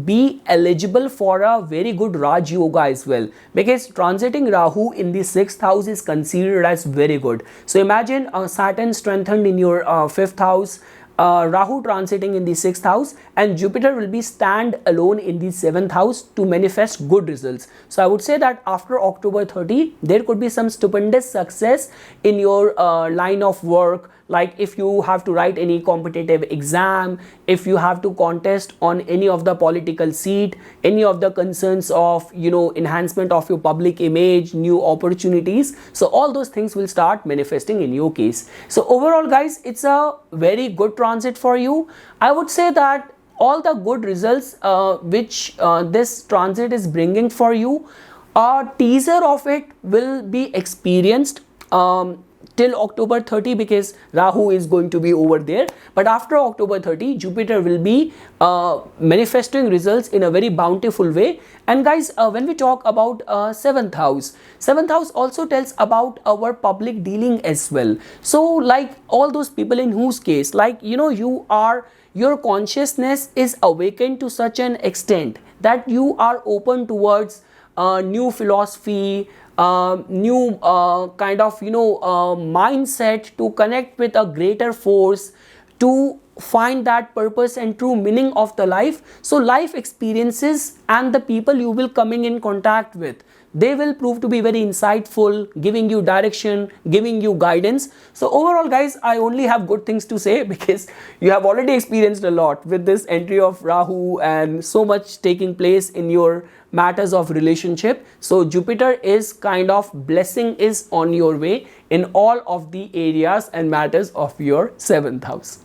be eligible for a very good Raj Yoga as well, because transiting Rahu in the 6th house is considered as very good. So imagine Saturn strengthened in your 5th house, Rahu transiting in the 6th house, and Jupiter will be stand alone in the 7th house to manifest good results. So I would say that after October 30, there could be some stupendous success in your line of work. Like if you have to write any competitive exam, if you have to contest on any of the political seat, any of the concerns of enhancement of your public image, new opportunities, so all those things will start manifesting in your case. So overall, guys, it's a very good transit for you. I would say that all the good results which this transit is bringing for you, a teaser of it will be experienced till October 30, because Rahu is going to be over there. But after October 30, Jupiter will be manifesting results in a very bountiful way. And guys, when we talk about 7th house, 7th house also tells about our public dealing as well. So like all those people in whose case, like your consciousness is awakened to such an extent that you are open towards new philosophy, new kind of mindset to connect with a greater force, to find that purpose and true meaning of the life. So life experiences and the people you will coming in contact with, they will prove to be very insightful, giving you direction, giving you guidance. So overall, guys, I only have good things to say, because you have already experienced a lot with this entry of Rahu and so much taking place in your matters of relationship. So Jupiter is kind of blessing is on your way in all of the areas and matters of your 7th house.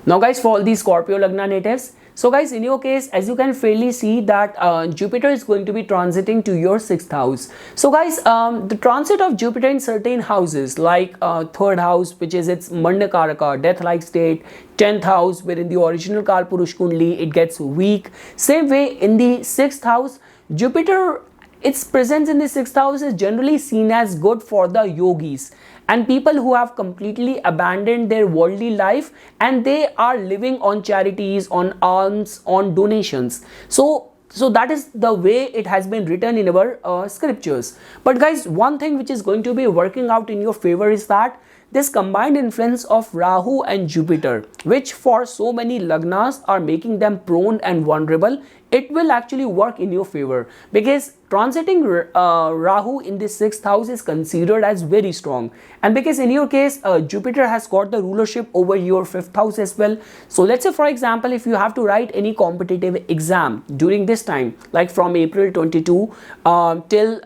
Now guys, for all these Scorpio Lagna natives, so guys, in your case, as you can fairly see that Jupiter is going to be transiting to your 6th house. So guys, the transit of Jupiter in certain houses like 3rd house, which is its Mandakaraka, death-like state, 10th house, where in the original Kalpurush Kundli it gets weak. Same way in the 6th house, Jupiter, its presence in the 6th house is generally seen as good for the yogis and people who have completely abandoned their worldly life and they are living on charities, on alms, on donations. So that is the way it has been written in our scriptures. But guys, one thing which is going to be working out in your favor is that this combined influence of Rahu and Jupiter, which for so many lagnas are making them prone and vulnerable, it will actually work in your favor, because transiting Rahu in the 6th house is considered as very strong, and because in your case Jupiter has got the rulership over your 5th house as well. So let's say, for example, if you have to write any competitive exam during this time, like from April 22 till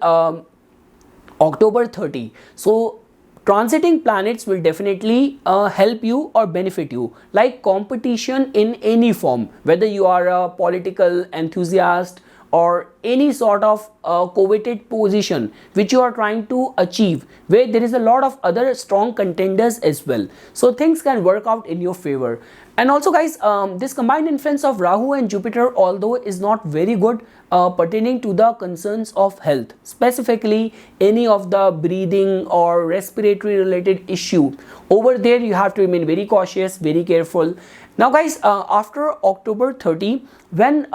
October 30, so transiting planets will definitely help you or benefit you, like competition in any form, whether you are a political enthusiast or any sort of coveted position which you are trying to achieve, where there is a lot of other strong contenders as well. So things can work out in your favor. And also guys, this combined influence of Rahu and Jupiter, although is not very good pertaining to the concerns of health, specifically any of the breathing or respiratory related issue, over there you have to remain very cautious, very careful. Now guys, after October 30, when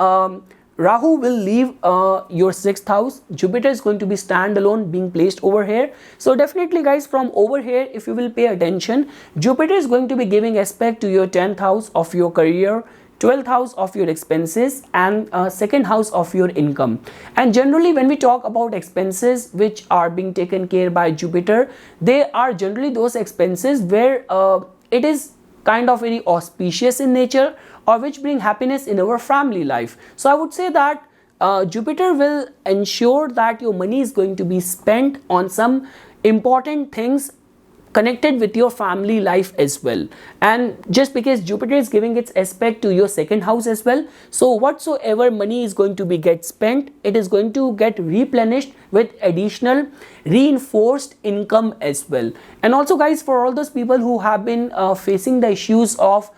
Rahu will leave your 6th house, Jupiter is going to be standalone, being placed over here. So definitely guys, from over here, if you will pay attention, Jupiter is going to be giving aspect to your 10th house of your career, 12th house of your expenses, and 2nd house of your income. And generally when we talk about expenses which are being taken care by Jupiter, they are generally those expenses where it is kind of very auspicious in nature, or which bring happiness in our family life. So I would say that Jupiter will ensure that your money is going to be spent on some important things connected with your family life as well. And just because Jupiter is giving its aspect to your 2nd house as well, so whatsoever money is going to be get spent, it is going to get replenished with additional reinforced income as well. And also guys, for all those people who have been facing the issues of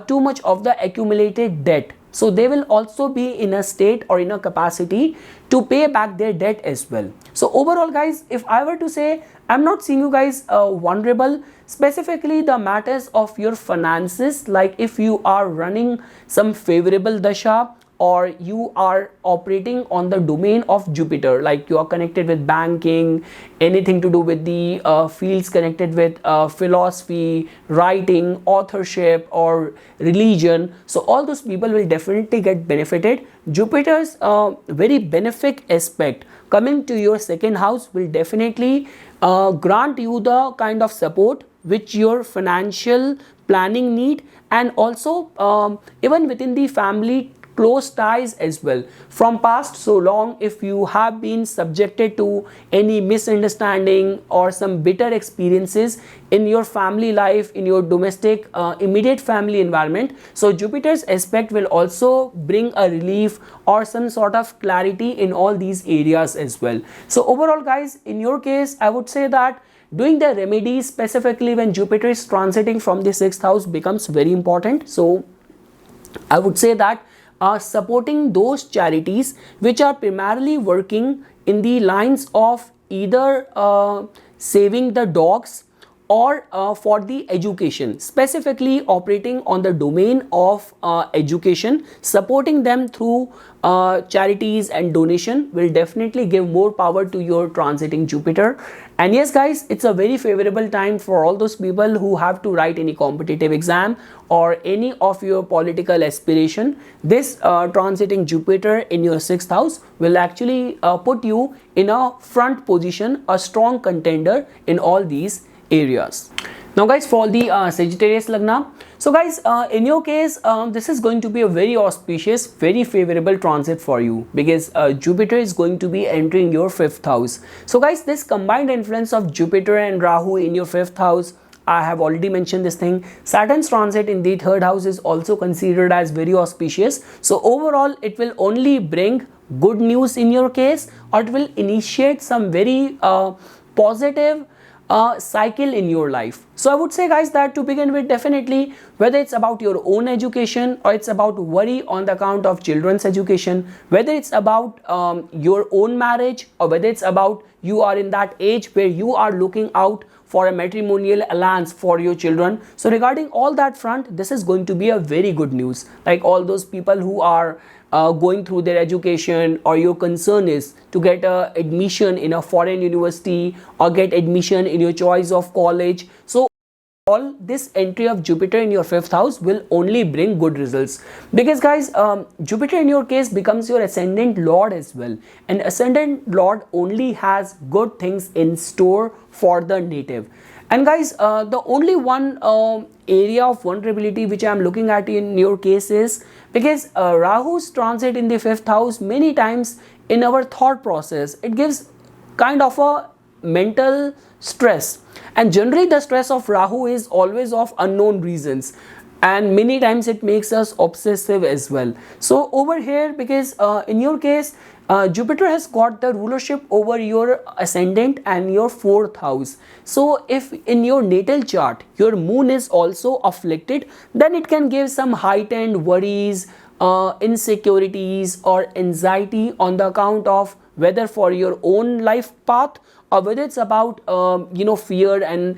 too much of the accumulated debt, so they will also be in a state or in a capacity to pay back their debt as well. So overall guys, if I were to say, I'm not seeing you guys vulnerable, specifically the matters of your finances, like if you are running some favorable dasha, or you are operating on the domain of Jupiter, like you are connected with banking, anything to do with the fields connected with philosophy, writing, authorship, or religion, so all those people will definitely get benefited. Jupiter's very benefic aspect coming to your 2nd house will definitely grant you the kind of support which your financial planning need, and also even within the family close ties as well. From past so long, if you have been subjected to any misunderstanding or some bitter experiences in your family life, in your domestic immediate family environment, so Jupiter's aspect will also bring a relief or some sort of clarity in all these areas as well. So overall guys, in your case, I would say that doing the remedies, specifically when Jupiter is transiting from the 6th house, becomes very important. So I would say that supporting those charities which are primarily working in the lines of either saving the dogs or for the education, specifically operating on the domain of education, supporting them through charities and donation will definitely give more power to your transiting Jupiter. And yes guys, it's a very favorable time for all those people who have to write any competitive exam or any of your political aspiration. This transiting Jupiter in your 6th house will actually put you in a front position, a strong contender in all these areas. Now guys, for the Sagittarius Lagna, so guys, in your case, this is going to be a very auspicious, very favorable transit for you, because Jupiter is going to be entering your 5th house. So guys, this combined influence of Jupiter and Rahu in your 5th house, I have already mentioned this thing. Saturn's transit in the 3rd house is also considered as very auspicious. So overall, it will only bring good news in your case, or it will initiate some very positive cycle in your life. So I would say guys that to begin with, definitely whether it's about your own education, or it's about worry on the account of children's education, whether it's about your own marriage, or whether it's about you are in that age where you are looking out for a matrimonial alliance for your children. So regarding all that front, this is going to be a very good news. Like all those people who are going through their education, or your concern is to get a admission in a foreign university or get admission in your choice of college. So all this entry of Jupiter in your 5th house will only bring good results, because guys, Jupiter in your case becomes your ascendant lord as well, and ascendant lord only has good things in store for the native. And guys, the only one area of vulnerability which I am looking at in your case is because Rahu's transit in the 5th house many times in our thought process, it gives kind of a mental stress, and generally the stress of Rahu is always of unknown reasons, and many times it makes us obsessive as well. So over here, because in your case Jupiter has got the rulership over your ascendant and your 4th house. So if in your natal chart your moon is also afflicted, then it can give some heightened worries, insecurities or anxiety on the account of whether for your own life path, or whether it's about fear and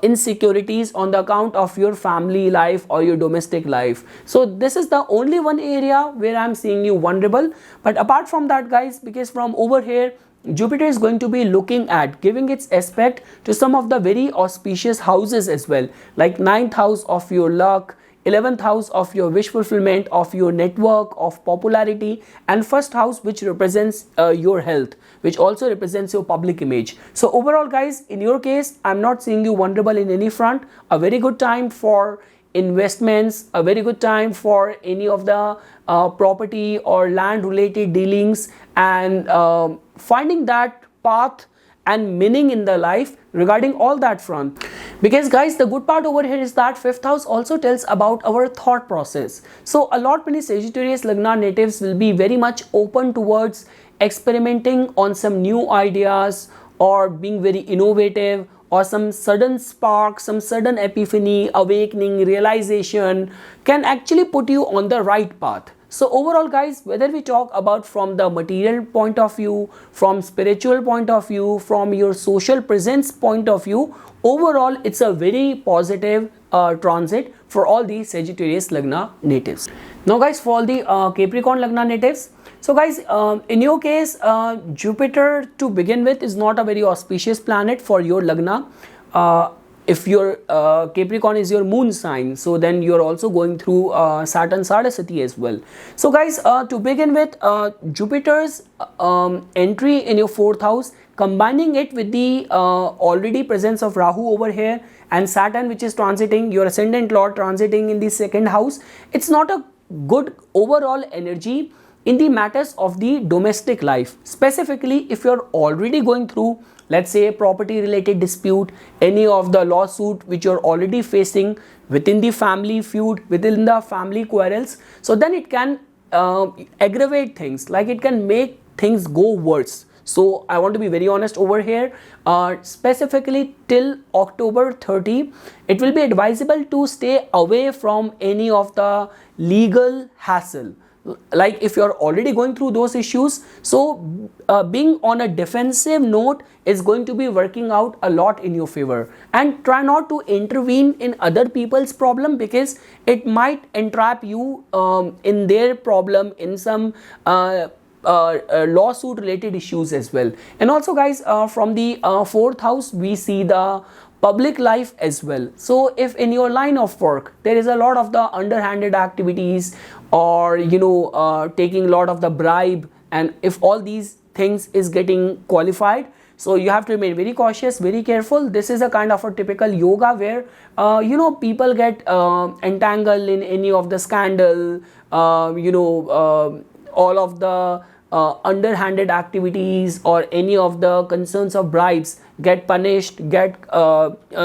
insecurities on the account of your family life or your domestic life. So this is the only one area where I'm seeing you vulnerable. But apart from that, guys, because from over here Jupiter is going to be looking at giving its aspect to some of the very auspicious houses as well, like 9th house of your luck, 11th house of your wish fulfillment, of your network, of popularity, and 1st house which represents your health, which also represents your public image. So overall, guys, in your case I'm not seeing you vulnerable in any front. A very good time for investments, a very good time for any of the property or land related dealings, and finding that path and meaning in the life regarding all that front. Because guys, the good part over here is that 5th house also tells about our thought process. So a lot many Sagittarius Lagna natives will be very much open towards experimenting on some new ideas, or being very innovative, or some sudden spark, some sudden epiphany, awakening, realization can actually put you on the right path. So overall, guys, whether we talk about from the material point of view, from spiritual point of view, from your social presence point of view, overall it's a very positive transit for all the Sagittarius Lagna natives. Now guys, for all the Capricorn Lagna natives, so guys, in your case Jupiter to begin with is not a very auspicious planet for your Lagna. If your Capricorn is your moon sign, so then you are also going through Saturn Sadasati as well. So guys, to begin with, Jupiter's entry in your 4th house, combining it with the already presence of Rahu over here, and Saturn which is transiting, your ascendant lord transiting in the 2nd house, it's not a good overall energy in the matters of the domestic life. Specifically, if you're already going through, let's say, property related dispute, any of the lawsuit which you're already facing within the family feud, within the family quarrels, so then it can aggravate things, like it can make things go worse. So I want to be very honest over here, specifically till October 30, it will be advisable to stay away from any of the legal hassle. Like if you're already going through those issues, so being on a defensive note is going to be working out a lot in your favor. And try not to intervene in other people's problem, because it might entrap you in their problem, in some lawsuit related issues as well. And also guys, from the 4th house we see the public life as well. So if in your line of work there is a lot of the underhanded activities, or taking a lot of the bribe, and if all these things is getting qualified, so you have to remain very cautious, very careful. This is a kind of a typical yoga where people get entangled in any of the scandal, all of the underhanded activities, or any of the concerns of bribes get punished, get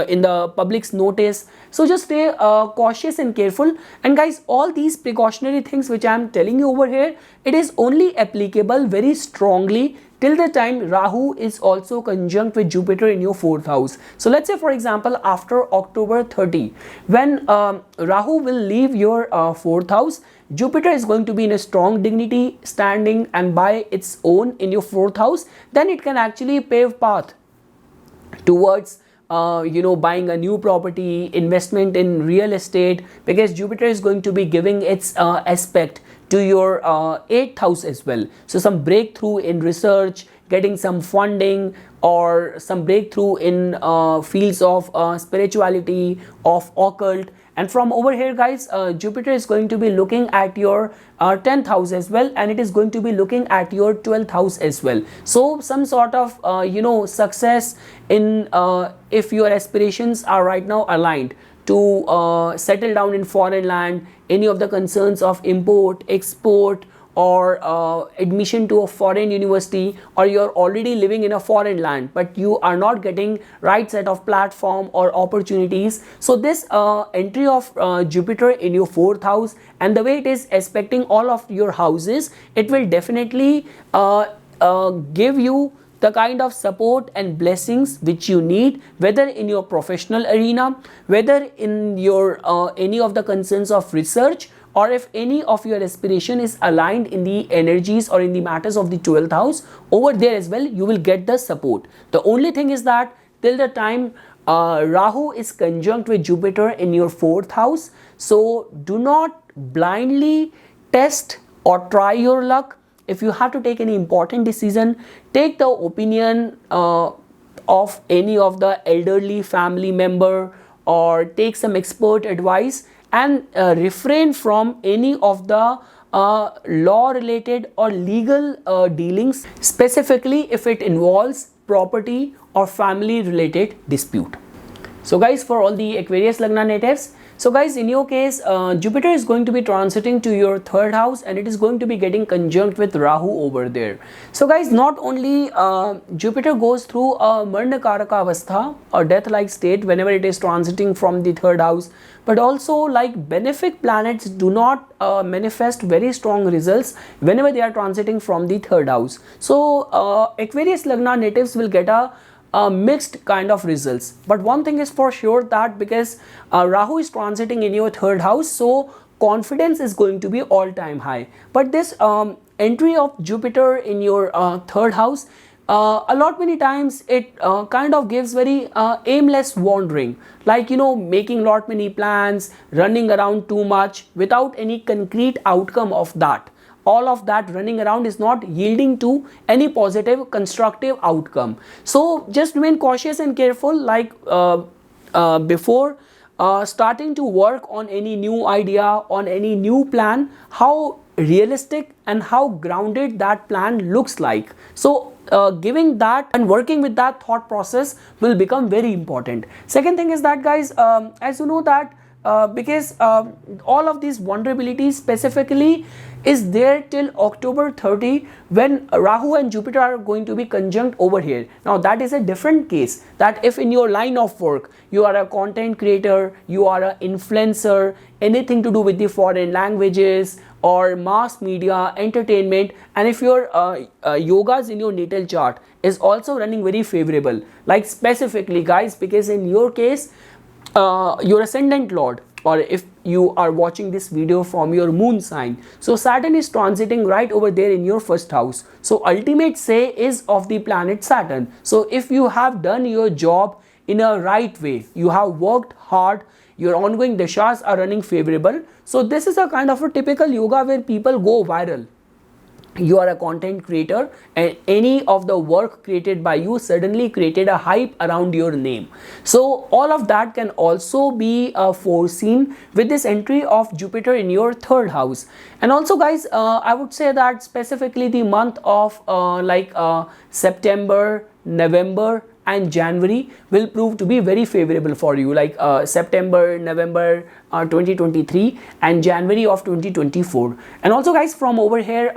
in the public's notice. So just stay cautious and careful. And guys, all these precautionary things which I am telling you over here, it is only applicable very strongly till the time Rahu is also conjunct with Jupiter in your 4th house. So let's say, for example, after October 30, when Rahu will leave your 4th house, Jupiter is going to be in a strong dignity, standing and by its own in your 4th house, then it can actually pave path towards buying a new property, investment in real estate, because Jupiter is going to be giving its aspect to your 8th house as well. So some breakthrough in research, getting some funding, or some breakthrough in fields of spirituality, of occult. And from over here, guys, Jupiter is going to be looking at your 10th house as well, and it is going to be looking at your 12th house as well. So some sort of success in if your aspirations are right now aligned to settle down in foreign land, any of the concerns of import, export, or admission to a foreign university, or you're already living in a foreign land but you are not getting right set of platform or opportunities. So this entry of Jupiter in your 4th house, and the way it is aspecting all of your houses, it will definitely give you the kind of support and blessings which you need, whether in your professional arena, whether in your any of the concerns of research, or if any of your aspiration is aligned in the energies or in the matters of the 12th house. Over there as well you will get the support. The only thing is that till the time Rahu is conjunct with Jupiter in your 4th house, so do not blindly test or try your luck. If you have to take any important decision, take the opinion of any of the elderly family member, or take some expert advice, and refrain from any of the law related or legal dealings, specifically if it involves property or family related dispute. So guys, for all the Aquarius Lagna natives, so guys, in your case, Jupiter is going to be transiting to your 3rd house, and it is going to be getting conjunct with Rahu over there. So guys, not only Jupiter goes through a Marna Karaka Avastha, or death like state, whenever it is transiting from the 3rd house, but also like benefic planets do not manifest very strong results whenever they are transiting from the 3rd house. So Aquarius Lagna natives will get a mixed kind of results. But one thing is for sure, that because Rahu is transiting in your 3rd house, so confidence is going to be all-time high. But this entry of Jupiter in your 3rd house, a lot many times it kind of gives very aimless wandering, like making lot many plans, running around too much without any concrete outcome of that. All of that running around is not yielding to any positive constructive outcome. So just remain cautious and careful, like before starting to work on any new idea, on any new plan, how realistic and how grounded that plan looks like. So giving that and working with that thought process will become very important. Second thing is that, guys, as you know that because all of these vulnerabilities specifically is there till October 30, when Rahu and Jupiter are going to be conjunct over here. Now that is a different case, that if in your line of work you are a content creator, you are an influencer, anything to do with the foreign languages or mass media, entertainment, and if your yogas in your natal chart is also running very favorable, like specifically, guys, because in your case your ascendant lord, or if you are watching this video from your moon sign, so Saturn is transiting right over there in your 1st house. So ultimate say is of the planet Saturn. So if you have done your job in a right way, you have worked hard, your ongoing dashas are running favorable, so this is a kind of a typical yoga where people go viral. You are a content creator, and any of the work created by you suddenly created a hype around your name. So all of that can also be foreseen with this entry of Jupiter in your 3rd house. And also, guys, I would say that specifically the month of September, November and January will prove to be very favorable for you, like September, November 2023 and January of 2024. And also, guys, from over here,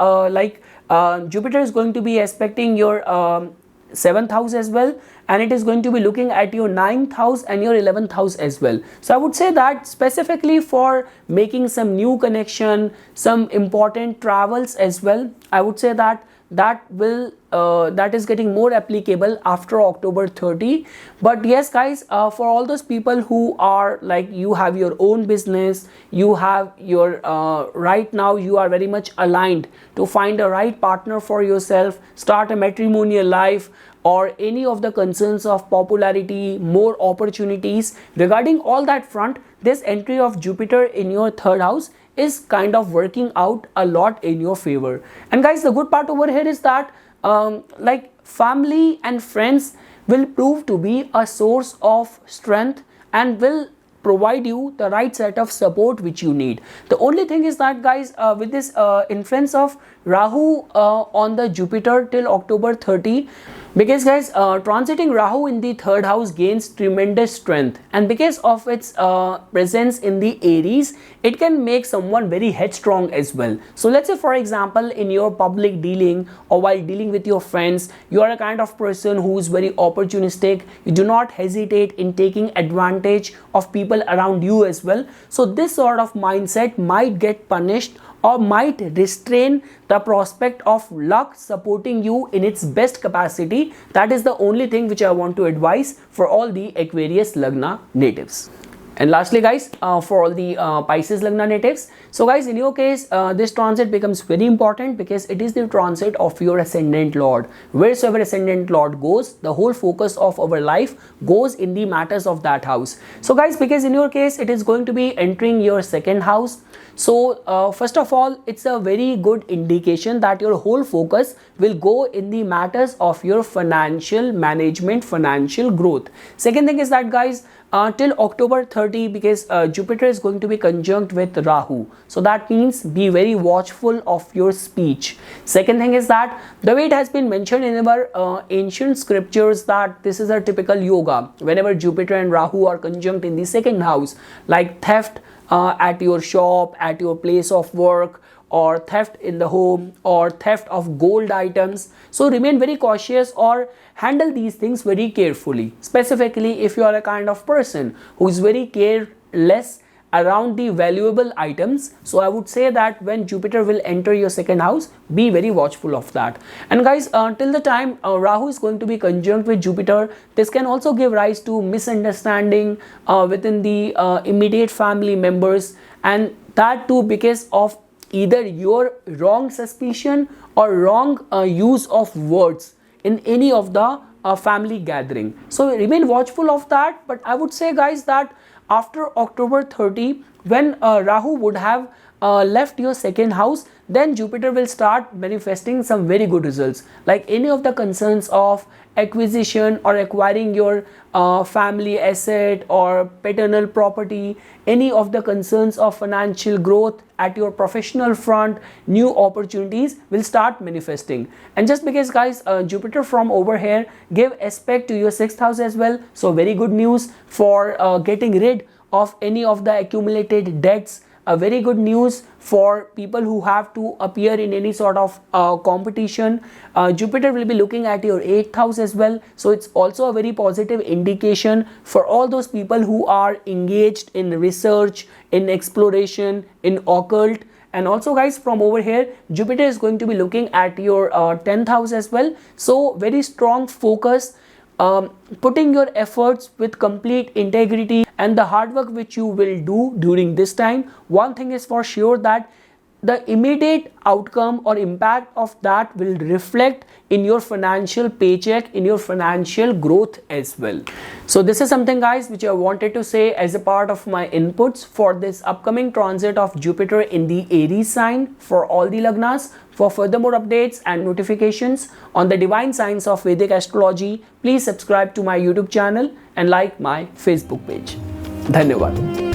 Jupiter is going to be aspecting your 7th house as well, and it is going to be looking at your 9th house and your 11th house as well. So I would say that specifically for making some new connection, some important travels as well, I would say that that is getting more applicable after October 30. But yes, guys, for all those people who are like, you have your own business, you have your right now you are very much aligned to find a right partner for yourself, start a matrimonial life, or any of the concerns of popularity, more opportunities, regarding all that front, this entry of Jupiter in your 3rd house is kind of working out a lot in your favor. And guys, the good part over here is that like family and friends will prove to be a source of strength and will provide you the right set of support which you need. The only thing is that guys, with this influence of Rahu on the Jupiter till October 30, because guys, transiting Rahu in the third house gains tremendous strength, and because of its presence in the Aries, it can make someone very headstrong as well. So let's say for example, in your public dealing or while dealing with your friends, you are a kind of person who is very opportunistic. You do not hesitate in taking advantage of people around you as well. So this sort of mindset might get punished or might restrain the prospect of luck supporting you in its best capacity. That is the only thing which I want to advise for all the Aquarius Lagna natives. And lastly guys, for all the Pisces Lagna natives, so guys, in your case, this transit becomes very important because it is the transit of your ascendant lord. Wheresoever ascendant lord goes, the whole focus of our life goes in the matters of that house. So guys, because in your case it is going to be entering your second house, so first of all, it's a very good indication that your whole focus will go in the matters of your financial management, financial growth. Second thing is that guys, till October 30, because Jupiter is going to be conjunct with Rahu, so that means be very watchful of your speech. Second thing is that the way it has been mentioned in our ancient scriptures, that this is a typical yoga whenever Jupiter and Rahu are conjunct in the second house, like theft at your shop, at your place of work, or theft in the home, or theft of gold items. So remain very cautious or handle these things very carefully, specifically if you are a kind of person who is very careless around the valuable items. So I would say that when Jupiter will enter your second house, be very watchful of that. And guys, till the time Rahu is going to be conjunct with Jupiter, this can also give rise to misunderstanding within the immediate family members, and that too because of either your wrong suspicion or wrong use of words in any of the family gathering. So remain watchful of that. But I would say guys that after October 30, when Rahu would have left your second house, then Jupiter will start manifesting some very good results, like any of the concerns of acquisition or acquiring your family asset or paternal property, any of the concerns of financial growth at your professional front, new opportunities will start manifesting. And just because guys, Jupiter from over here gave aspect to your sixth house as well, so very good news for getting rid of any of the accumulated debts. A very good news for people who have to appear in any sort of competition. Jupiter will be looking at your 8th house as well, so it's also a very positive indication for all those people who are engaged in research, in exploration, in occult. And also guys, from over here Jupiter is going to be looking at your 10th house as well, so very strong focus, putting your efforts with complete integrity and the hard work which you will do during this time. One thing is for sure, that the immediate outcome or impact of that will reflect in your financial paycheck, in your financial growth as well. So this is something guys which I wanted to say as a part of my inputs for this upcoming transit of Jupiter in the Aries sign for all the Lagnas. For further more updates and notifications on the divine science of Vedic astrology, please subscribe to my YouTube channel and like my Facebook page. Dhanyavad.